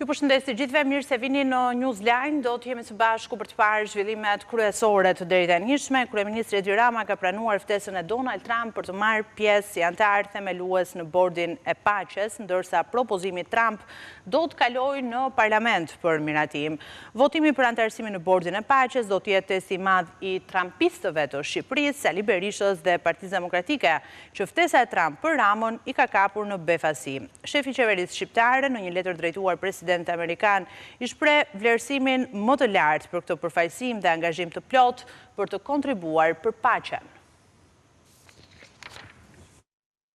përshëndes të gjithëve, mirë se vini në Newsline. Do të jemi së bashku për të parë zhvillimet kryesore të deri tanishme. Kryeministri Edi Rama ka pranuar ftesën e Donald Trump për të marrë pjesë si antar themelues në bordin e paqes, ndërsa propozimi Trump do të kalojë në parlament për miratim. Votimi për antarësimin në bordin e paqes do të jetë testi i madh i trumpistëve të Shqipërisë, Sali Berishës dhe Partisë Demokratike, që ftesa e Trump për Ramon i ka kapur në befasi. Shefi i qeverisë shqiptare në një letër drejtuar presidenti amerikan i shpreh vlerësimin më të lartë për këtë përfaqësim dhe angazhim të plot për të kontribuar për paqen.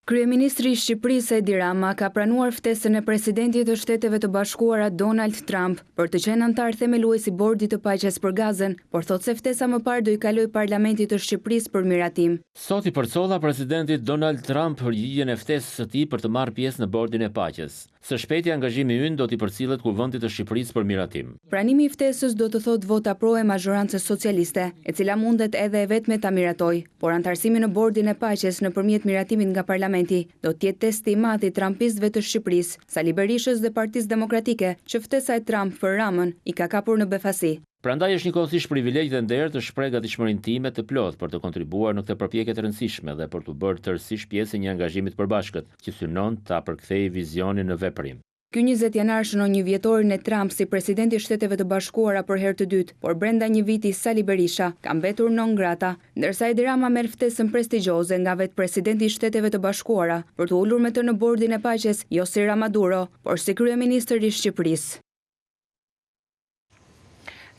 Kryeministri i Shqipërisë Edi Rama ka pranuar ftesën e presidentit të Shteteve të Bashkuara Donald Trump për të qenë antar themelues i Bordit të Paqes për Gazën, por thotë se ftesa më parë do i kalojë Parlamentit të Shqipërisë për miratim. Sot i përcolla presidentit Donald Trump përgjigjen e ftesës së tij për të marrë pjesë në Bordin e Paqes. Së shpejti angazhimi ynë do t'i përcillet Kuvendit të Shqipërisë për miratim. Pranimi i ftesës do të thotë vota pro e mazhorancës socialiste, e cila mundet edhe e vetme ta miratoj, por antarësimi në Bordin e Paqes nëpërmjet miratimit nga Parlamenti do të jetë testi i madh i trumpistëve të Shqipërisë, Sali Berishës dhe Partisë Demokratike, që ftesa e Trump për Ramën i ka kapur në befasi. Prandaj është njëkohësisht privilegj dhe nder të shpreh gatishmërinë time të plotë për të kontribuar në këtë përpjekje të rëndësishme dhe për të bërë tërësisht pjesë e një angazhimi të përbashkët, që synon ta përkthejë vizionin në veprim. Ky 20 janar shënon një vjetorin e Trump si presidenti i Shteteve të Bashkuara për herë të dytë, por brenda një viti Sali Berisha ka mbetur non grata, ndërsa Edi Rama merr ftesën prestigjioze nga vetë presidenti i Shteteve të Bashkuara për të ulur me të në Bordin e Paqes, jo si Ramaduro, por si kryeministër i Shqipërisë.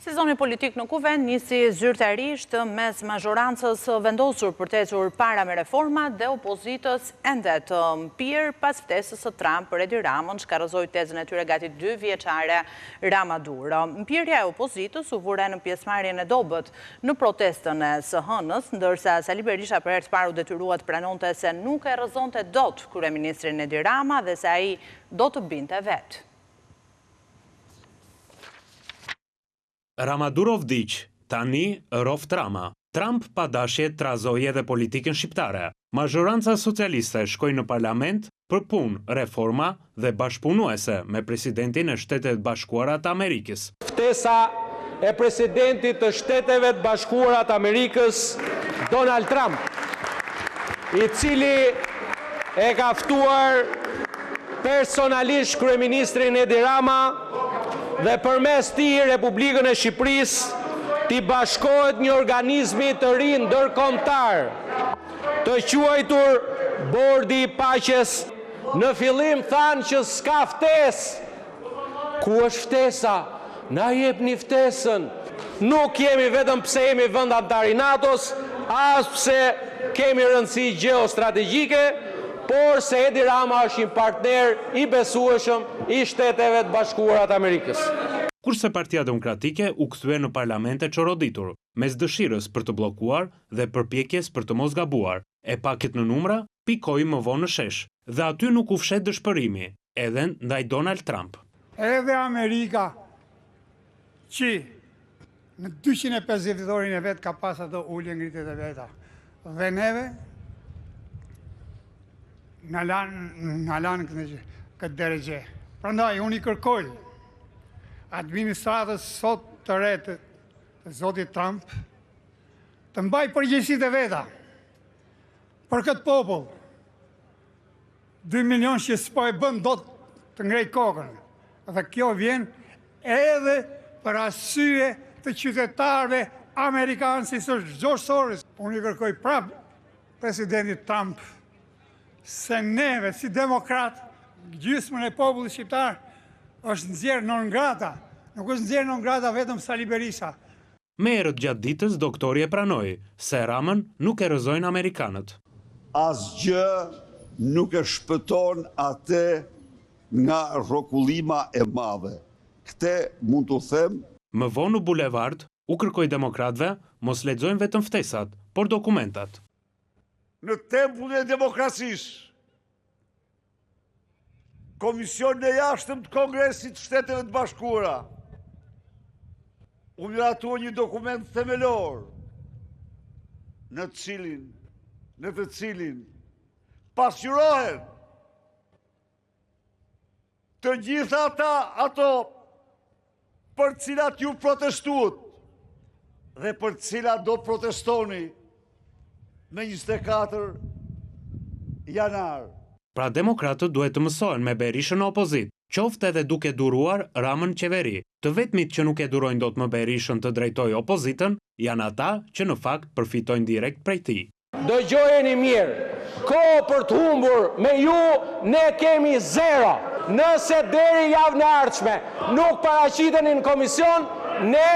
Sezoni politik në kuvend nisi zyrtarisht mes mazhorancës vendosur për të ecur para me reforma dhe opozitës ende të mpir pas ftesës së Trump për Edi Ramon, shkarrozoi tezën e tyre gati 2 vjeçare Ramaduro. Mpirja e opozitës u vure në pjesëmarrjen e dobët në protestën e së hënës, ndërsa Sali Berisha për herë të parë u detyrua të pranonte se nuk e rrëzonte dot kryeministrin Edi Rama dhe se ai do të binte vetë. Ramaduro vdiq, tani roft Rama. Trump pa dashje trazoi edhe politikën shqiptare. Mazhoranca socialiste shkoi në parlament për punë, reforma dhe bashkëpunuese me presidentin e Shtetet Bashkuara të Amerikës. Ftesa e presidentit të Shteteve të Bashkuara të Amerikës, Donald Trump, i cili e ka ftuar personalisht kryeministrin Edi Rama dhe përmes tij Republikën e Shqipërisë t'i bashkohet një organizmi të ri ndërkombëtar, të quajtur Bordi i Paqes. Në fillim thanë që s'ka ftesë. Ku është ftesa? Na jepni ftesën. Nuk jemi vetëm pse jemi vend antar i NATO-s, as pse kemi rëndësi gjeostrategjike, por se Edi Rama është një partner i besueshëm i Shteteve të Bashkuara të Amerikës. Kurse Partia Demokratike u kthye në parlamente çoroditur, mes dëshirës për të bllokuar dhe përpjekjes për të mos gabuar, e pakët në numra, pikoi më vonë në shesh, dhe aty nuk u fshet dëshpërimi, edhe ndaj Donald Trump. Edhe Amerika, që në 250 vitorin e vet ka pas ato ulje ngritjet e veta, dhe neve në lanë këtë deregje. Prandaj, unë i kërkoj administratës sot të re të zotit Trump të mbaj përgjegjësitë e veta për këtë popull. 2 milion që s'po e bën dot të ngrej kokën. Dhe kjo vjen edhe për arsye të qytetarëve amerikanë si së George Soros. Unë i kërkoj prapë presidentit Trump se neve, si demokrat, gjysmën e popullit shqiptar, është nxjerrë non grata. Nuk është nxjerrë non grata vetëm Sali Berisha. Me erët gjatë ditës, doktori e pranoi se Ramën nuk e rrëzojnë amerikanët. Asgjë nuk e shpëton atë nga rrokullima e madhe. Këtë mund të them. Më vonë në bulevard, u kërkoi demokratëve mos lexojnë vetëm ftesat, por dokumentat. Në tempullin e demokracisë, Komisioni i Jashtëm të Kongresit të Shteteve të Bashkuara u miratua një dokument themelor në të cilin pasqyrohen të gjitha ato për cilat ju protestuat dhe për cilat do protestoni në 24 janar. Pra demokratët duhet të mësohen me Berishën në opozit, qoftë edhe duke duruar Ramën qeveri. Të vetmit që nuk e durojnë dot më Berishën të drejtoj opozitën, janë ata që në fakt përfitojnë direkt prej tij. Dëgjojeni mirë, kohë për të humbur me ju ne kemi zero. Nëse deri javën e ardhshme nuk paraqiteni në komision, ne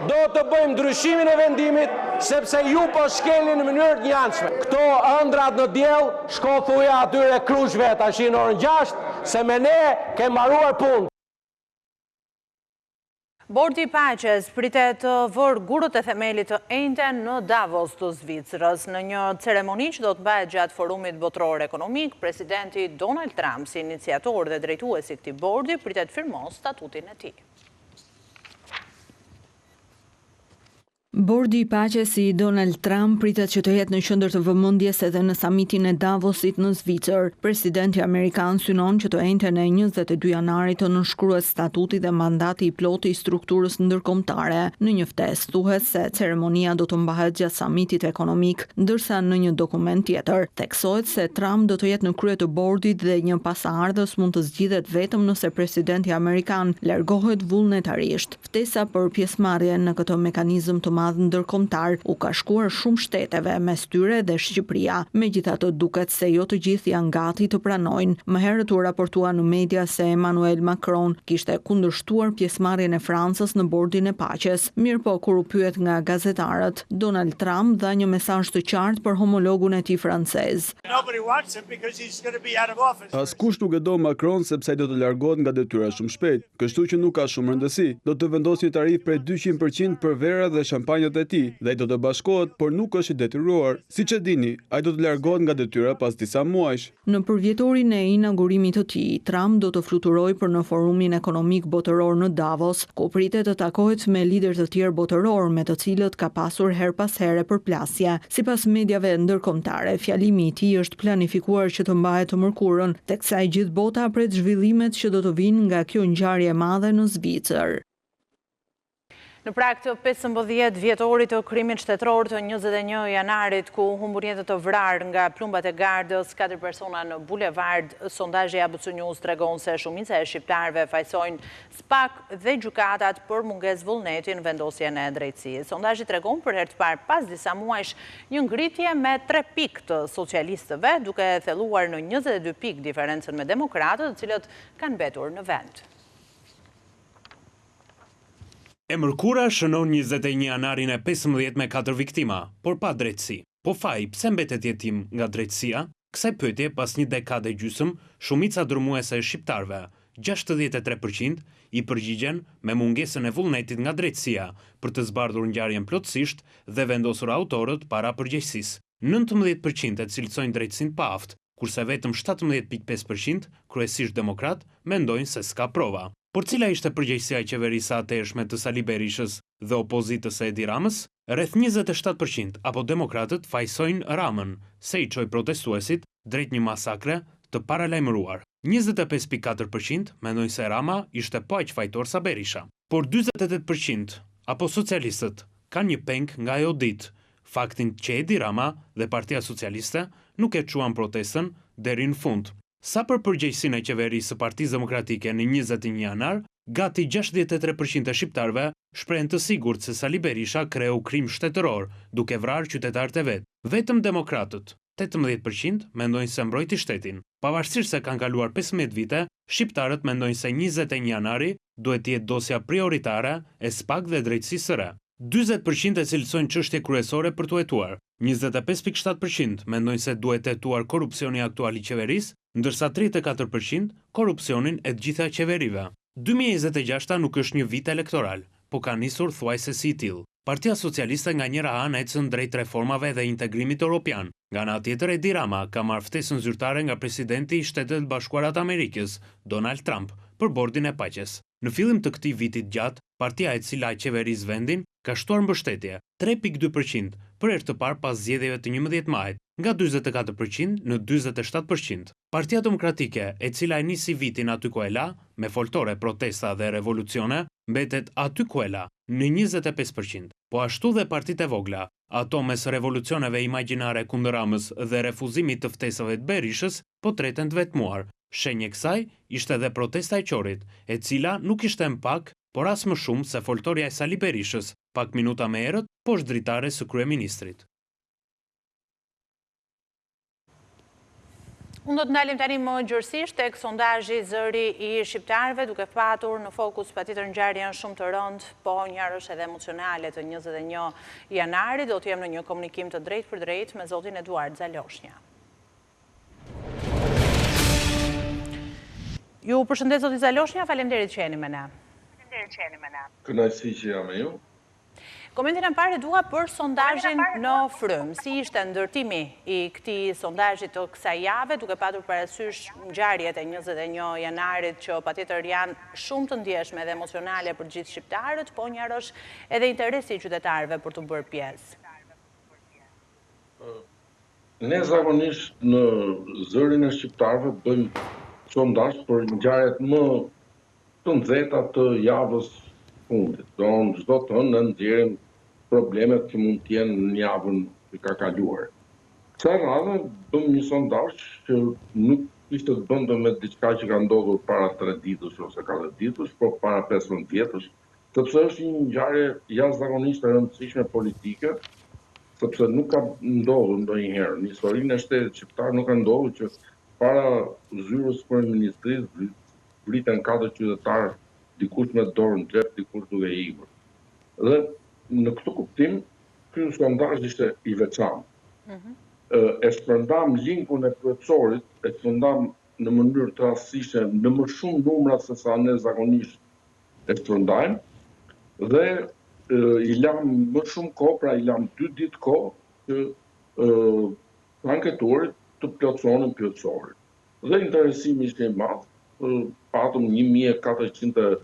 do të bëjmë ndryshimin e vendimit, sepse ju po shkelni në mënyrë të njëanshme. Këto ëndrat në diell, shko thuja atyre krushve tash në orën 6, se me ne ke mbaruar punë. Bordi i Paqes pritet të vërë gurët e themelit të ejnëten në Davos të Zvicrës. Në një ceremoni që do të bëhet gjatë forumit botëror ekonomik, presidenti Donald Trump, si iniciator dhe drejtuesi këtij bordi, pritet firmon statutin e tij. Bordi i Paqes i Donald Trump pritet që të jetë në qendër të vëmendjes edhe në samitin e Davosit në Zvicër. Presidenti amerikan synon që të enjten e 22 janarit të nënshkruhet statuti dhe mandati i plotë i strukturës ndërkombëtare. Në një ftesë thuhet se ceremonia do të mbahet gjatë samitit ekonomik, ndërsa në një dokument tjetër theksohet se Trump do të jetë në krye të bordit dhe një pasaardhës mund të zgjidhet vetëm nëse presidenti amerikan largohet vullnetarisht. Ftesa për pjesëmarrjen në këtë mekanizëm të ndërkombëtar u ka shkuar shumë shteteve, mes tyre dhe Shqipëria. Megjithatë duket se jo të gjithë janë gati të pranojnë. Më herët u raportua në media se Emmanuel Macron kishte kundërshtuar pjesëmarrjen e Francës në bordin e Paqes. Mirëpo kur u pyet nga gazetarët, Donald Trump dha një mesazh të qartë për homologun e tij francez. Askush nuk e do Macron sepse do të largohet nga detyra shumë shpejt, kështu që nuk ka shumë rëndësi. Do të vendosë një tarif prej 200% për vera dhe shampanjat e tij dhe ai do të bashkohet, por nuk është i detyruar. Siç e dini, ai do të largohet nga detyra pas disa muajsh. Në përvjetorin e inaugurimit të tij, Trump do të fluturojë për në forumin ekonomik botëror në Davos, ku pritet të takohet me lider të tjerë botëror me të cilët ka pasur her pas here përplasje. Sipas mediave ndërkombëtare, fjalimi i tij është planifikuar që të mbahet të mërkurën, teksa e gjithë bota pret zhvillimet që do të vinë nga kjo ngjarje e madhe në Zvicër. Në prag të 15 vjetorit të krimit shtetëror të 21 janarit, ku humbur jetët të vrarë nga plumbat e gardës 4 persona në bulevard, sondazhi i ABC News tregon se shumica e shqiptarëve fajsojnë SPAK dhe gjykatat për mungesë vullneti në vendosjen e drejtësisë. Sondazhi tregon për herë të parë pas disa muajsh një ngritje me 3 pikë të socialistëve, duke thelluar në 22 pikë diferencën me demokratët, të cilët kanë mbetur në vend. E mërkura shënon 21 janarin e 15 me 4 viktima, por pa drejtësi. Po faji, pse mbetet jetim nga drejtësia? Kësaj pyetje pas një dekade gjysmë, shumica dërmuese e shqiptarëve, 63%, i përgjigjen me mungesën e vullnetit nga drejtësia për të zbardhur ngjarjen plotësisht dhe vendosur autorët para përgjegjësisë. 19% e cilësojnë drejtësinë pa aftë, kurse vetëm 17.5%, kryesisht demokrat, mendojnë se s'ka prova. Por cila ishte përgjegjësia e qeverisë së atëhershme të Sali Berishës dhe opozitës së Edi Ramës? Rreth 27% apo demokratët fajsojnë Ramën se i çoi protestuesit drejt një masakre të paralajmëruar. 25.4% mendojnë se Rama ishte po aq fajtor sa Berisha. Por 48% apo socialistët kanë një peng nga ajo ditë, faktin që Edi Rama dhe Partia Socialiste nuk e quan protestën deri në fund. Sa për përgjegjësinë e qeverisë së Partisë Demokratike në 21 janar, gati 63% e shqiptarëve shprehen të sigurt se Sali Berisha kreu krim shtetëror, duke vrarë qytetarët e vet. Vetëm demokratët, 18% mendojnë se mbrojti shtetin. Pavarësisht se kanë kaluar 15 vite, shqiptarët mendojnë se 21 janari duhet të jetë dosja prioritare e SPAK dhe drejtësisë së re. 40% e cilësojnë çështje kryesore për të hetuar. 25.7% mendojnë se duhet hetuar korrupsioni aktual i qeverisë, ndërsa 34% korrupsionin e të gjitha qeverive. 2026 nuk është një vit elektoral, po ka nisur thuajse si i tillë. Partia Socialiste nga njëra anë ecën drejt reformave dhe integrimit europian. Nga ana tjetër, Edi Rama ka marrë ftesën zyrtare nga presidenti i Shtetet Bashkuara të Amerikës, Donald Trump, për bordin e Paqes. Në fillim të këtij viti gjatë, partia e cila qeveris vendin ka shtuar mbështetje 3.2% për herë të parë pas zgjedhjeve të 11 majit, nga 44% në 47%. Partia Demokratike, e cila e nisi vitin aty ku e la, me foltore, protesta dhe revolucione, mbetet aty ku e la, në 25%. Po ashtu dhe partitë e vogla, ato mes revolucioneve imagjinare kundër Ramës dhe refuzimit të ftesave të Berishës, po treten të vetmuar. Shenjë e kësaj ishte edhe protesta e Qorit, e cila nuk ishte më pak, por as më shumë se foltoria e Sali Berishës, pak minuta më herët, poshtë dritare së kryeministrit. Unë do të ndalim tani më gjërësisht tek sondazhi zëri i shqiptarëve, duke patur në fokus patjetër ngjarjen shumë të rëndë, po ngjarësh edhe emocionale të 21 janarit. Do të jem në një komunikim të drejtë për drejtë me zotin Eduard Zaloshnja. Ju përshëndet zoti Zaloshnja, faleminderit që jeni me ne. Kënaqësi që jam me ju. Komentin e parë dua për sondazhin në Frym. Si ishte ndërtimi i këtij sondazhi të kësaj jave, duke patur parasysh ngjarjet e 21 janarit që patjetër janë shumë të ndjeshme dhe emocionale për gjithë shqiptarët, po njërosh edhe interesi i qytetarëve për të bërë pjesë. Ne zakonisht në zërin e shqiptarëve bëjmë sondazh për ngjarjet më të nxehta të javës fundit. Çdo të hënë nxjerrim problemet që mund të jenë në javën që ka kaluar. Kësaj radhe bëm një sondazh që nuk ishte të bënte me diçka që ka ndodhur para 3 ditësh ose 4 ditësh, por para 15 vjetësh, sepse është një ngjarje jashtëzakonisht e rëndësishme politike, sepse nuk ka ndodhur ndonjëherë në historinë e shtetit shqiptar, nuk ka ndodhur që para zyrës kryeministrisë vriten 4 qytetarë, dikush me dorë në xhep, dikush duke ikur. Dhe në këtë kuptim, ky sondazh ishte i veçantë. E shpërndam linkun e kryesorit, e shpërndam në mënyrë të rastësishme në më shumë numra se sa ne zakonisht e shpërndajmë, dhe i lam më shumë kohë, pra i lam 2 ditë kohë që anketuarit të plotësonin pyetësorin. Dhe interesimi ishte i madh. Patëm 1425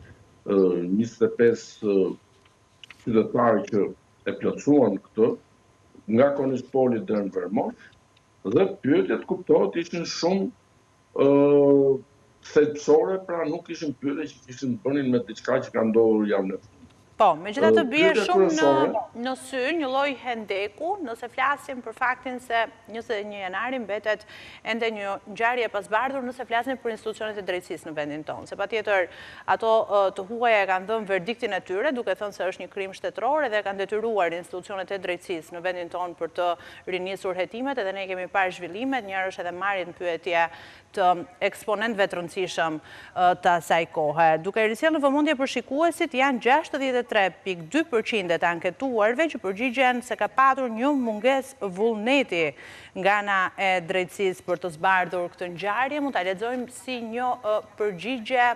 qytetarë që e plotësuan këtë, nga Konispoli deri në Vermosh, dhe pyetjet kuptohet ishin shumë thelbësore, pra nuk ishin pyetje që kishin të bënin me diçka që ka ndodhur javën e fundit. Po, megjithatë bie shumë në sy një lloj hendeku, nëse flasim për faktin se 21 janari mbetet ende një ngjarje e pasbardhur nëse flasim për institucionet e drejtësisë në vendin tonë. Se patjetër ato të huaja kanë dhënë verdiktin e tyre, duke thënë se është një krim shtetëror dhe kanë detyruar institucionet e drejtësisë në vendin tonë për të rinisur hetimet, edhe ne kemi parë zhvillimet, njëherë është edhe marrjen pyetje të eksponentëve të rëndësishëm të asaj kohe. Duke risjellë në vëmendje për shikuesit, janë 63.2% të anketuarve që përgjigjen se ka patur një mungesë vullneti nga ana e drejtësisë për të zbardhur këtë ngjarje. Mund ta lexojmë si një përgjigje,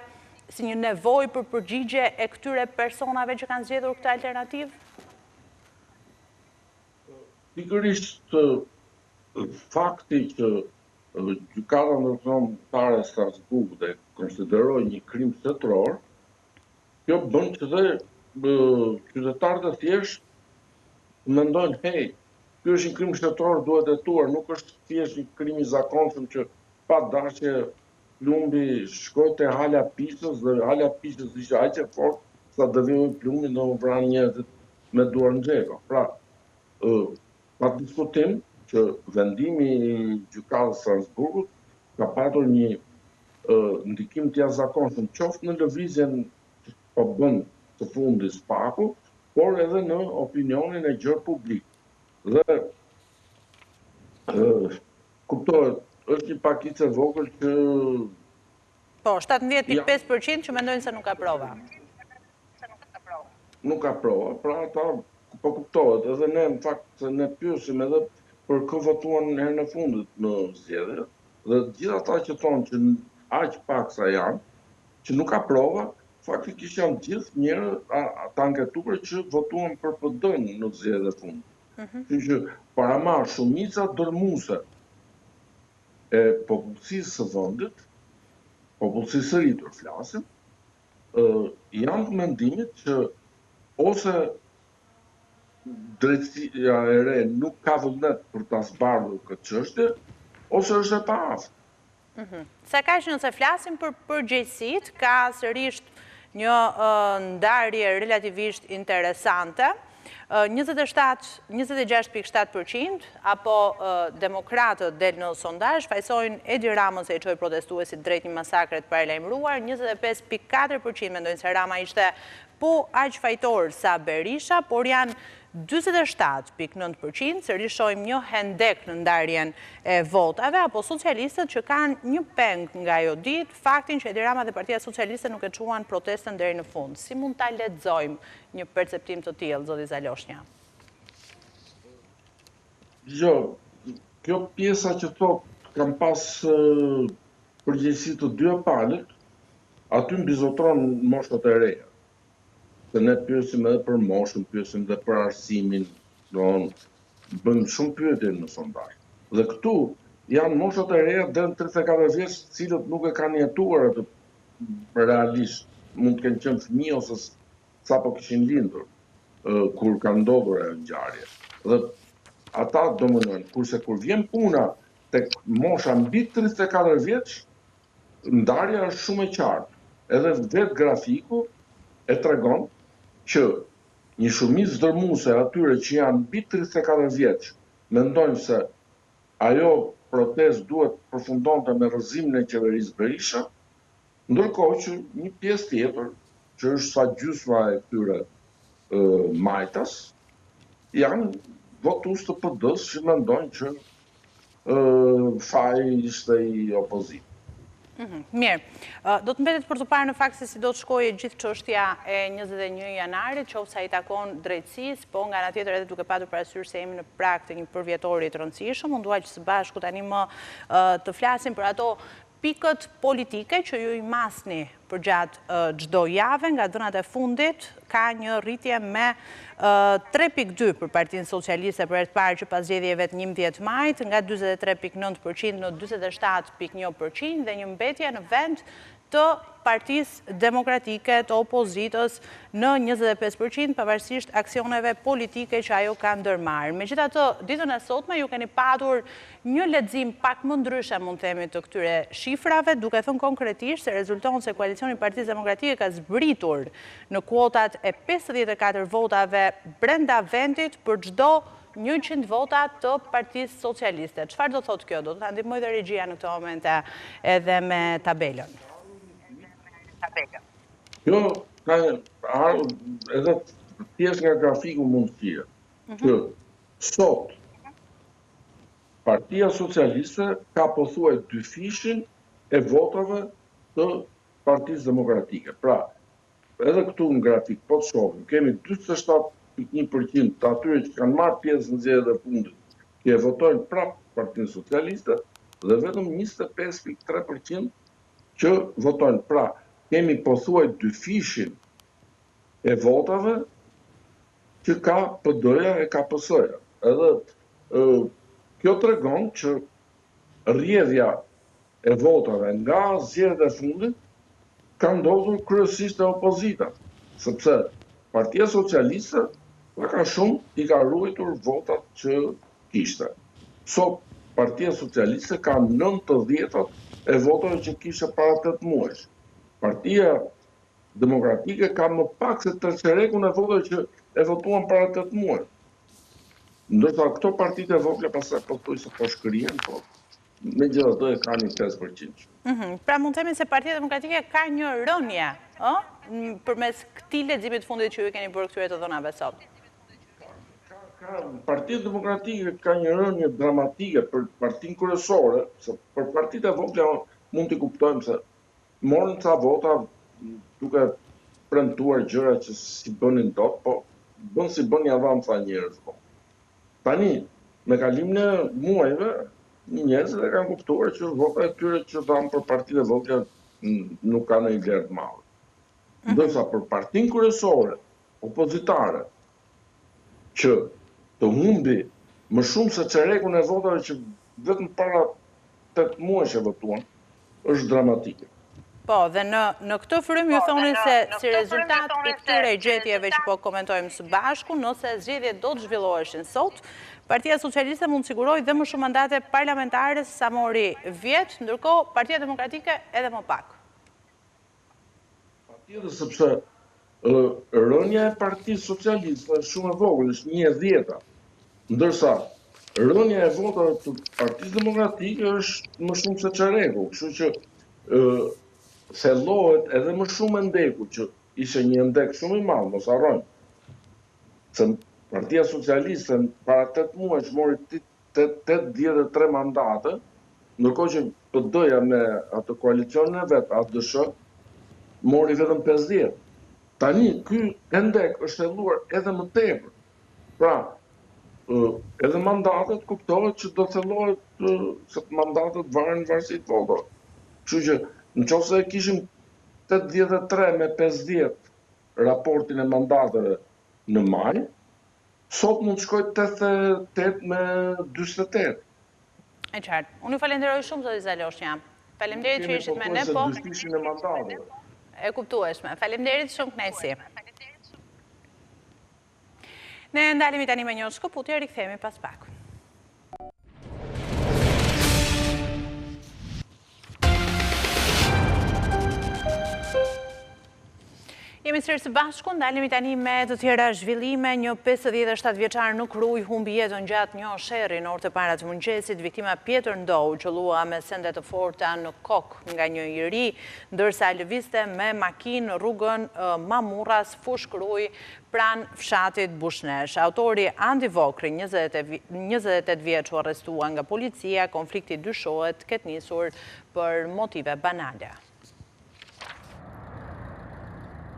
si një nevojë për përgjigje e këtyre personave që kanë zgjedhur këtë alternativë? Pikërisht fakti që gjykata ndërkombëtare e Strasburgut e konsideroi një krim shtetëror, kjo bën që dhe qytetarët e thjeshtë mendojnë, hey, ky është një krim shtetëror, duhet hetuar, nuk është thjesht një krim i zakonshëm që pa dashje plumbi shkoi te hala pishës dhe hala pishës ishte aq e fortë sa devijoi plumbi në vran njerëzit me duar në xheka. Pra, pa diskutim që vendimi i gjykatës së Strasburgut ka patur një ndikim të jashtëzakonshëm qoftë në lëvizjen që po bën të fundit Spaku, por edhe në opinionin e gjerë publik. Dhe kuptohet, është një pakicë e vogël që po, 17.5% që mendojnë se nuk ka prova. Nuk ka prova, pra ata po kuptohet, edhe ne në fakt se ne pyesim edhe për kë votuan herën e fundit në zgjedhje, dhe gjithë ata që thonë që aq pak sa janë, që nuk ka prova, faktikisht janë gjithë njerëz të anketuar që votuan për PD-n në zgjedhjet e fundit. Kështu që paramarr shumica dërmuese e popullsisë së vendit, popullsisë së rritur flasim, janë të mendimit që ose drejtësia e re nuk ka vullnet për ta zbardhur këtë çështje, ose është e paaftë. Sa kaq nëse flasim për përgjegjësitë, ka sërish një ndarje relativisht interesante. 26.7% apo demokratët del në sondazh fajsojnë Edi Ramën se i çoi protestuesit drejt një masakre të paralajmëruar, 25.4% mendojnë se Rama ishte po aq fajtor sa Berisha, por janë 27.9%, sërish shohim një hendek në ndarjen e votave, apo socialistët që kanë një peng nga ajo ditë, faktin që Edi Rama dhe Partia Socialiste nuk e çuan protestën deri në fund. Si mund ta lexojmë një perceptim të tillë, zoti Zaloshnja? Jo, kjo pjesa që thot kam pas përgjegjësi të dy palët, aty mbizotron moshat e reja. Se ne pyesim edhe për moshën, pyesim edhe për arsimin, bëjmë shumë pyetje në sondazh. Dhe këtu janë moshat e reja deri në 34 vjeç, të cilët nuk e kanë jetuar atë realisht, mund të kenë qenë fëmijë ose sapo kishin lindur kur ka ndodhur ajo ngjarje. Dhe ata dominojnë, kurse kur vjen puna tek mosha mbi 34 vjeç, ndarja është shumë e qartë. Edhe vetë grafiku e tregon që një shumicë dërmuese atyre që janë mbi 34 vjeç mendojnë se ajo protestë duhet përfundonte me rrëzimin e qeverisë Berisha, ndërkohë që një pjesë tjetër, që është sa gjysma e këtyre majtas, janë votues të PD-s që mendojnë që faji ishte i opozitë. Mirë, do të mbetet për të parë në fakt se si do të shkojë gjithë çështja e 21 janarit, qoftë sa i takon drejtësisë, po nga ana tjetër edhe duke patur parasysh se jemi në prag të një përvjetori të rëndësishëm, unë dua që së bashku tani më të flasim për ato pikët politike që ju i masni për gjatë çdo jave, nga dhënat e fundit ka një rritje me 3.2 për Partinë Socialiste për herë të parë që pas zgjedhjeve të 11 majit, nga 43.9% në 47.1% dhe një mbetje në vend të Partisë Demokratike të opozitës në 25%, pavarësisht aksioneve politike që ajo ka ndërmarrë. Megjithatë, ditën e sotme ju keni patur një lexim pak më ndryshe, mund të themi, të këtyre shifrave, duke thënë konkretisht se rezulton se koalicioni Partisë Demokratike ka zbritur në kuotat e 54 votave brenda vendit për çdo 100 vota të Partisë Socialiste. Çfarë do thotë kjo? Do të na ndihmojë dhe regjia në këtë moment edhe me tabelën. Kjo ka edhe pjesë nga grafiku mund të jetë që sot Partia Socialiste ka pothuaj dyfishin e votave të Partisë Demokratike. Pra, edhe këtu në grafik, po të shohim, kemi 47.1% të atyre që kanë marrë pjesë në zgjedhjet e fundit, që e votojnë prapë Partinë Socialiste, dhe vetëm 25.3% që votojnë pra. Kemi pothuaj dyfishin e votave që ka PD-ja e ka PS-ja. Edhe kjo tregon që rrjedhja e votave nga zgjedhjet e fundit ka ndodhur kryesisht e opozita, sepse Partia Socialiste ka shumë i ka ruajtur votat që kishte. Sot Partia Socialiste ka 90% e votave që kishte para 8 muajsh. Partia Demokratike ka më pak se 3/4 e votave që e votuan para 8 muaj. Ndërsa këto partitë e vogla pastaj po thuaj se po shkrihen, po megjithatë e kanë 5%. Pra mund të themi se Partia Demokratike ka një rënje, përmes këtij leximi të fundit që ju keni bërë këtyre të dhënave sot. Partia Demokratike ka një rënje dramatike për partinë kryesore, se për partitë e vogla mund t'i kuptojmë se morën ca vota duke premtuar gjëra që si bënin dot, po bën si bën avanca njerëz. Tani, me kalimin e muajve, njerëzit e kanë kuptuar që votat e tyre që dhanë për partitë e vogla nuk kanë një vlerë të madhe. Ndërsa për partinë kryesore, opozitare, që të humbi më shumë se çerekun e votave që vetëm para 8 muajsh e votuan, është dramatike. Po, dhe në këtë frym ju thonin se si rezultat i këtyre gjetjeve që po komentojmë së bashku, nëse zgjedhjet do të zhvilloheshin sot, Partia Socialiste mund të sigurojë dhe më shumë mandate parlamentare se sa mori vjet, ndërkohë Partia Demokratike edhe më pak. Patjetër, sepse rënja e Partisë Socialiste është shumë e vogël, është 1/10, ndërsa rënja e votave të Partisë Demokratike është më shumë se çareku, kështu që thellohet edhe më shumë ndeku, që ishte një ndek shumë i madh, mos harrojmë. Se Partia Socialiste para 8 muajsh mori 83 mandate, ndërkohë që PD-ja me atë koalicionin e vet, ADSH, mori vetëm 50. Tani ky ndek është thelluar edhe më tepër. Pra, edhe mandatet kuptohet që do thellohet se mandatet varen varësi të votave. Kështu që nëse kishim 83 me 50 raportin e mandateve në maj, sot mund të shkojë 88 me 48. E qartë. Unë ju falenderoj shumë, zoti Zaloshnja. Faleminderit që ishit me ne, po. E kuptueshme. Faleminderit shumë, kënaqësi. Ne ndalemi tani me një shkëputje, rikthehemi pas pak. Jemi sërish së bashku, ndalemi tani me të tjera zhvillime. Një 57 vjeçar në Kruj humbi jetën gjatë një sherrri në orë të para të mëngjesit. Viktima Pjetër Ndou qëllua me sende të forta në kokë nga një i ri, ndërsa lëvizte me makinë rrugën Mamurras, fush Kruj, pranë fshatit Bushnesh. Autori Andi Vokri, 28 vjeç, u arrestua nga policia. Konflikti dyshohet ketë nisur për motive banale.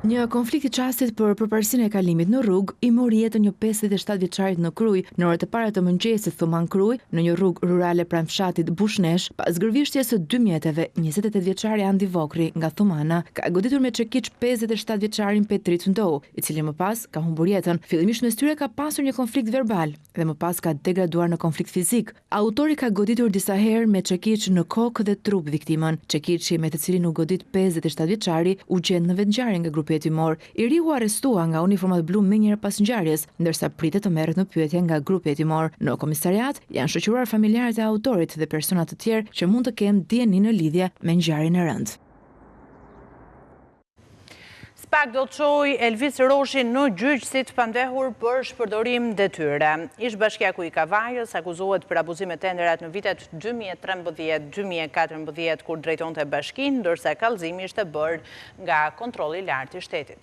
Një konflikt i çastit për përparësinë e kalimit në rrugë i mori jetën një 57 vjeçarit në Kruj në orët e para të mëngjesit, Thuman Kruj, në një rrugë rurale pranë fshatit Bushnesh, pas gërvishtjes së 2 mjeteve. 28 vjeçari Andi Vokri nga Thumana ka goditur me çekiç 57 vjeçarin Petrit Ndou, i cili më pas ka humbur jetën. Fillimisht mes tyre ka pasur një konflikt verbal dhe më pas ka degraduar në konflikt fizik. Autori ka goditur disa herë me çekiç në kokë dhe trup viktimën. Çekiçi me të cilin u godit 57 vjeçari u gjend në vetngjarje nga grupi hetimor. I ri u arrestua nga uniformat blu me njëra pas ngjarjes, ndërsa pritet të merret në pyetje nga grupi hetimor. Në komisariat janë shoqëruar familjarët e autorit dhe persona të tjerë që mund të kenë dieni në lidhje me ngjarjen e rëndë. SPAK do të çojë Elvis Roshin në gjyq si të pandehur për shpërdorim detyre. Ish-bashkiaku i Kavajës akuzohet për abuzime tenderat në vitet 2013-2014 kur drejtonte bashkinë, ndërsa kallëzimi ishte bërë nga kontrolli i lartë i shtetit.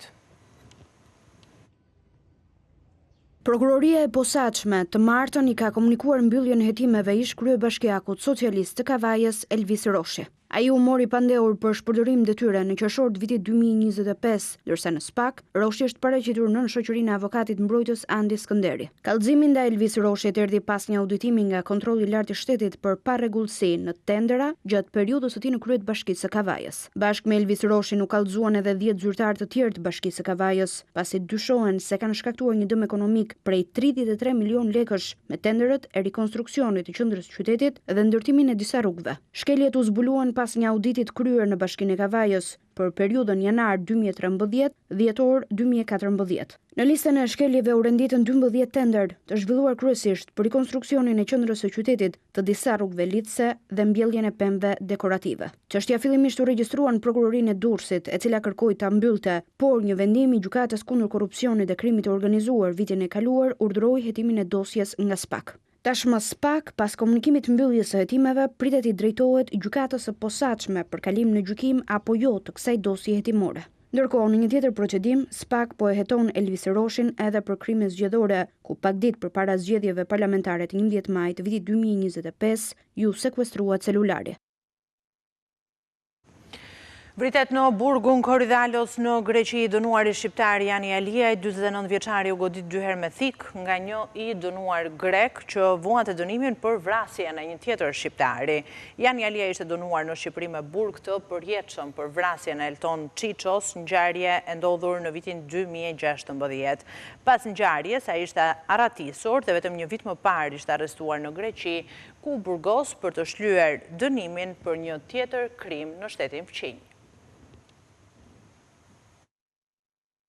Prokuroria e posaçme të martën i ka komunikuar mbylljen e hetimeve ish kryebashkiakut socialist të Kavajës Elvis Roshi. Ai u mori pandehur për shpërdorim detyre në qershor të vitit 2025, ndërsa në SPAK, Roshi është paraqitur nën shoqërinë e avokatit mbrojtës Andi Skënderi. Kallëzimi ndaj Elvis Roshit erdhi pas një auditimi nga kontrolli i lartë i shtetit për parregullsi në tendera gjatë periudhës së tij në krye të Bashkisë së Kavajës. Bashkë me Elvis Roshin u kallëzuan edhe 10 zyrtarë të tjerë të Bashkisë së Kavajës, pasi dyshohen se kanë shkaktuar një dëm ekonomik prej 33 milion lekësh me tenderët e rikonstruksionit të qendrës së qytetit dhe ndërtimin e disa rrugëve. Shkeljet u zbuluan pas një auditit kryer në Bashkinë e Kavajës për periudhën janar 2013-dhjetor 2014. Në listën e shkeljeve u renditën 12 tender të zhvilluar kryesisht për rikonstruksionin e qendrës së qytetit, të disa rrugëve lidhëse dhe mbjelljen e pemëve dekorative. Çështja fillimisht u regjistrua në prokurorinë e Durrësit, e cila kërkoi ta mbyllte, por një vendim i gjykatës kundër korrupsionit dhe krimit të organizuar vitin e kaluar urdhëroi hetimin e dosjes nga SPAK. Tashmë SPAK, pas komunikimit të mbylljes së hetimeve, pritet i drejtohet gjykatës së posaçme për kalim në gjykim apo jo të kësaj dosje hetimore. Ndërkohë, në një tjetër procedim, SPAK po e heton Elvis Roshin edhe për krime zgjedhore, ku pak ditë përpara zgjedhjeve parlamentare të 11 maj të vitit 2025, ju sekuestrua celulari. Vritet në burgun Korydallos në Greqi, dënuari shqiptar Jani Aliaj, 49 vjeçari, u godit 2 herë me thik nga një i dënuar grek që vuante dënimin për vrasjen e një tjetër shqiptari. Jani Aliaj ishte dënuar në Shqipëri me burg të përjetshëm për vrasjen e Elton Çiços, ngjarje e ndodhur në vitin 2016. Pas ngjarjes, ai ishte arratisur dhe vetëm një vit më parë ishte arrestuar në Greqi, ku burgos për të shlyer dënimin për një tjetër krim në shtetin fqinj.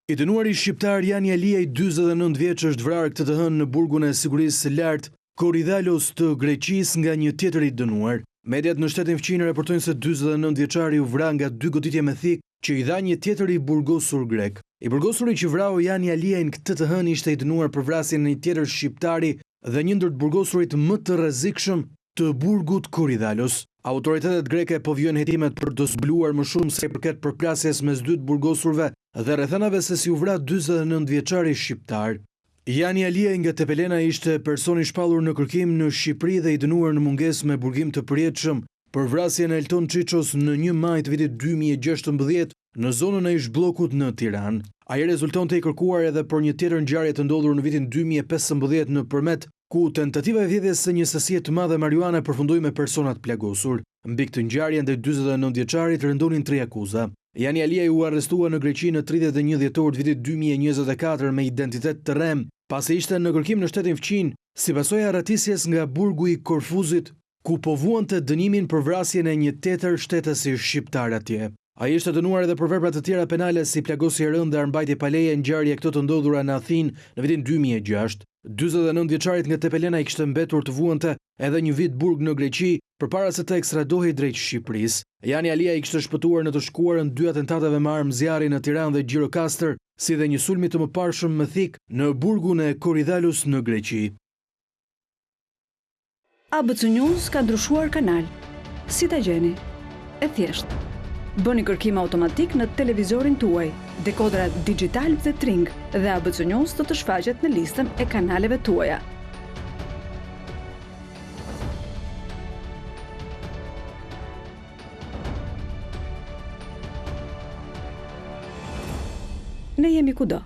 I dënuari shqiptar Jani Aliaj, 49 vjeç, është vrarë këtë të hënë në burgun e sigurisë së lartë Korydallos të Greqisë nga një tjetër i dënuar. Mediat në shtetin fëqinë raportojnë se 49 vjeçari u vra nga 2 goditje me thikë që i dha një tjetër i burgosur grek. I burgosuri që vrau Jani Aliajin këtë të hënë ishte i dënuar për vrasjen e një tjetër shqiptari dhe një ndër të burgosurit më të rrezikshëm të burgut Korydallos. Autoritetet greke po vijojnë hetimet për të zbuluar më shumë se i përket përplasjes mes dy të burgosurve dhe rrethanave se si u vra 49 vjeçari shqiptar. Jani Aliaj nga Tepelena ishte personi shpallur në kërkim në Shqipëri dhe i dënuar në mungesë me burgim të përjetshëm për vrasjen e Elton Çiços në 1 maj të vitit 2016 në zonën e ish-bllokut në Tiranë. Ai rezultonte i kërkuar edhe për një tjetër ngjarje të ndodhur në vitin 2015 në Përmet, ku tentativa e vjedhjes së një sasie të madhe marijuane përfundoi me persona të plagosur. Mbi këtë ngjarje ndaj 49 vjeçarit rëndonin 3 akuza. Jani Aliaj u arrestua në Greqi në 31 dhjetor të vitit 2024 me identitet të rrem, pasi ishte në kërkim në shtetin fëqin, si pasojë e arratisjes nga burgu i Korfuzit, ku po vuante dënimin për vrasjen e një tjetër shtetësi shqiptar atje. Ai ishte dënuar edhe për vepra të tjera penale si plagosje e rëndë dhe armbajtje pa leje, ngjarje këto të ndodhura në Athinë në vitin 2006. 49 vjeçarit nga Tepelena i kishte mbetur të vuante edhe një vit burg në Greqi përpara se të ekstradohej drejt Shqipërisë. Jani Aliaj kishte shpëtuar në të shkuarën 2 atentateve me armë zjarri në Tiranë dhe Gjirokastër, si dhe një sulmi të mëparshëm me thikë në burgun e Korydallos në Greqi. ABC News ka ndryshuar kanal. Si ta gjeni? E thjesht. Bëni kërkim automatik në televizorin tuaj, dekodrat digital dhe Tring, dhe ABC News do të shfaqet në listën e kanaleve tuaja. Ne jemi kudo.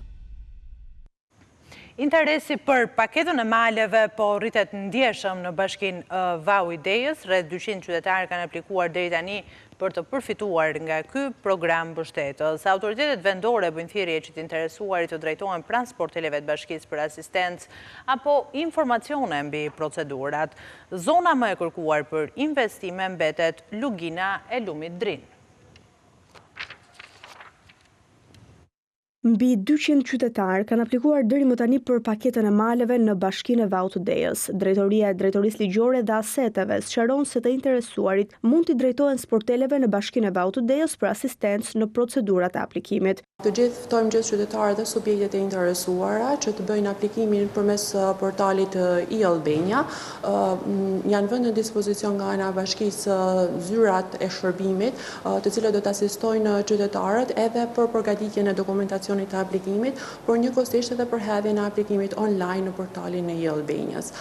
Interesi për paketën e maleve po rritet ndjeshëm në bashkinë Vau Idejës. Rreth 200 qytetarë kanë aplikuar deri tani për të përfituar nga ky program mbështetës. Autoritetet vendore bëjnë thirrje që të interesuarit të drejtohen pranë sporteleve të bashkisë për asistencë apo informacione mbi procedurat. Zona më e kërkuar për investime mbetet Lugina e Lumit Drin. Mbi 200 qytetarë kanë aplikuar deri më tani për paketën e maleve në bashkinë e Vau të Idejës. Drejtoria e Drejtorisë Ligjore dhe Aseteve sqaron se të interesuarit mund t'i drejtohen sporteleve në bashkinë e Vau të Idejës për asistencë në procedurat e aplikimit. Të gjithë ftojmë gjithë qytetarët dhe subjektet e interesuara që të bëjnë aplikimin përmes portalit e-Albania. Janë vënë në dispozicion nga ana e bashkisë zyrat e shërbimit, të cilët do të asistojnë qytetarët edhe për përgatitjen e dokumentacionit të aplikimit, por njëkohësisht edhe për hedhjen e aplikimit online në portalin e e-Albanias.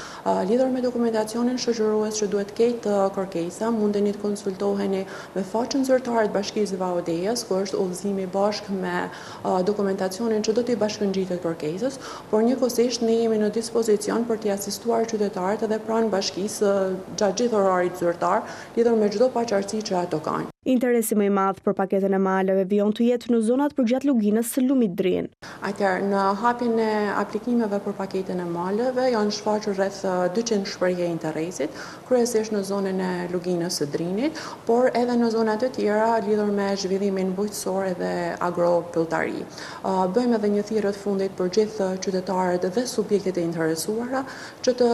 Lidhur me dokumentacionin, shoqërues që duhet ketë kërkesa, mundeni të konsultoheni me faqen zyrtare të bashkisë Vau Idejës, ku është udhëzimi bashkë me dokumentacionin që do t'i bashkëngjitet kërkesës, por njëkohësisht ne jemi në dispozicion për t'i asistuar qytetarët edhe pranë bashkisë gjatë gjithë orarit zyrtar, lidhur me çdo paqartësi që ato kanë. Interesi më i madh për paketën e maleve vijon të jetë në zonat përgjatë Luginës së Lumit Drin. Atëherë, në hapjen e aplikimeve për paketën e maleve janë shfaqur rreth 200 shprehje interesit, kryesisht në zonën e Luginës së Drinit, por edhe në zona të tjera lidhur me zhvillimin bujqësor dhe agropylltari. Bëjmë edhe një thirrje të fundit për gjithë qytetarët dhe subjektet e interesuara që të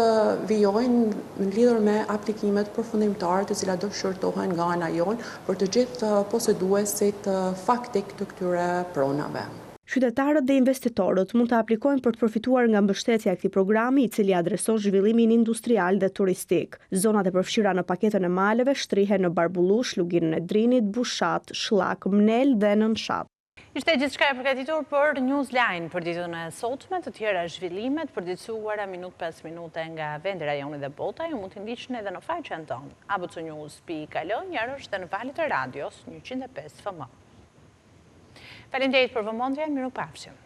vijojnë lidhur me aplikimet përfundimtare të cilat do shqyrtohen nga ana jonë për të gjithë poseduesit faktik të këtyre pronave. Qytetarët dhe investitorët mund të aplikojnë për të përfituar nga mbështetja e këtij programi, i cili adreson zhvillimin industrial dhe turistik. Zonat e përfshira në paketën e maleve shtrihen në Barbullush, Luginën e Drinit, Bushat, Shllak, Mnel dhe Nënshat. Ishte gjithçka e përgatitur për Newsline për ditën e sotme. Të tjera zhvillimet përditësuara minut pas minute nga vendi, rajoni dhe bota ju mund t'i ndiqni edhe në faqen tonë abcnews.al, njërë është në valët e radios 105 FM. Faleminderit për vëmendjen, mirupafshim.